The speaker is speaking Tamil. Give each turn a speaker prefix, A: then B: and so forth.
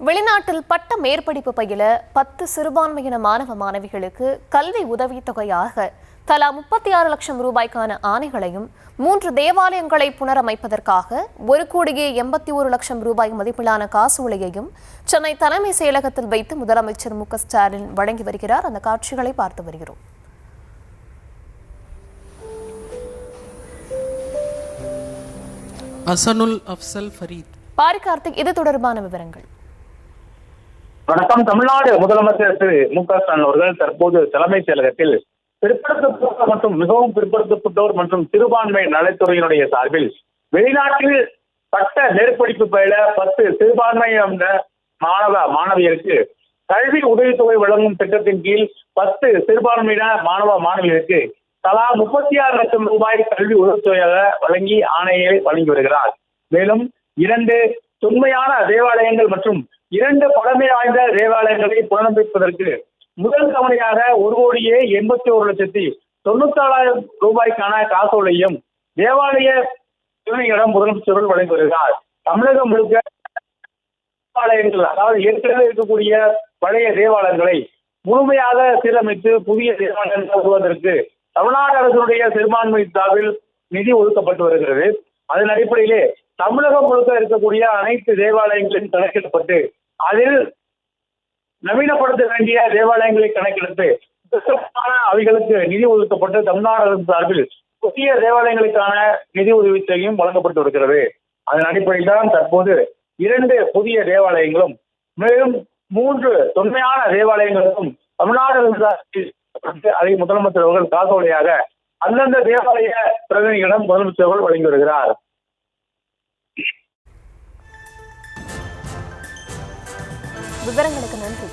A: வெளிநாட்டில் பட்ட மேற்படிப்பு பயில 10 சிறுபான்மையின மாணவ மாணவிகளுக்கு கல்வி உதவித்தொகையாக தலா 36 லட்சம் ரூபாய்க்கான ஆணைகளையும் 3 தேவாலயங்களை புனரமைப்பதற்காக 1,81 லட்சம் ரூபாய் மதிப்பிலான காசோலையையும் சென்னை தலைமை செயலகத்தில் வைத்து முதலமைச்சர் மு.க.ஸ்டாலின் வழங்கி வருகிறார். அந்த காட்சிகளை பார்த்து வருகிறோம்.
B: அசனுல் அஃப்சல் ஃபரீத்.
A: கார்த்திக், இது தொடர்பான விவரங்கள்.
C: வணக்கம். தமிழ்நாடு முதலமைச்சர் திரு மு.க.ஸ்டாலின் அவர்கள் தற்போது தலைமைச் செயலகத்தில் பிற்படுத்தப்பட்டோர் மற்றும் மிகவும் பிற்படுத்தப்பட்டோர் மற்றும் சிறுபான்மை நலத்துறையினுடைய சார்பில் வெளிநாட்டில் பட்ட மேற்படிப்பு பயில 10 சிறுபான்மையின மாணவ மாணவியருக்கு கல்வி உதவித்தொகை வழங்கும் திட்டத்தின் கீழ் 10 சிறுபான்மையின மாணவ மாணவியருக்கு தலா 36 லட்சம் ரூபாய் கல்வி உதவித்தொகையாக வழங்கி ஆணையை வழங்கி வருகிறார். மேலும் 2 தொன்மையான தேவாலயங்கள் மற்றும் 2 பழமை வாய்ந்த தேவாலயங்களை புனரமைப்பதற்கு முதல் தவணையாக 1,81,94,000 ரூபாய்க்கான காசோலையும் தேவாலய துணையிடம் முதலமைச்சர்கள் வழங்கி வருகிறார். தமிழகம் முழுக்க தேவாலயங்கள், அதாவது ஏற்கனவே இருக்கக்கூடிய பழைய தேவாலயங்களை முழுமையாக சீரமைத்து புதிய தேவாலயங்கள் வருவதற்கு தமிழ்நாடு அரசுடைய சிறுபான்மை சார்பில் நிதி ஒதுக்கப்பட்டு வருகிறது. அதன் அடிப்படையிலே தமிழகம் முழுக்க இருக்கக்கூடிய அனைத்து தேவாலயங்களையும் கணக்கெடுப்பட்டு அதில் நவீனப்படுத்த வேண்டிய தேவாலயங்களை கணக்கெடுத்து அவைகளுக்கு நிதி ஒதுக்கப்பட்டு தமிழ்நாடு அரசு சார்பில் புதிய தேவாலயங்களுக்கான நிதி உதவித்தொகையும் வழங்கப்பட்டு வருகிறது. அதன் அடிப்படையில் தான் தற்போது 2 புதிய தேவாலயங்களும் மேலும் 3 தொன்மையான தேவாலயங்களுக்கும் தமிழ்நாடு அரசு சார்பில் அதை முதலமைச்சர் அவர்கள் காசோலையாக அந்தந்த தேவாலய பிரதிநிதிகளிடம் முதலமைச்சர் அவர்கள் வழங்கி வருகிறார்.
A: விவரங்களுக்கு நன்றி.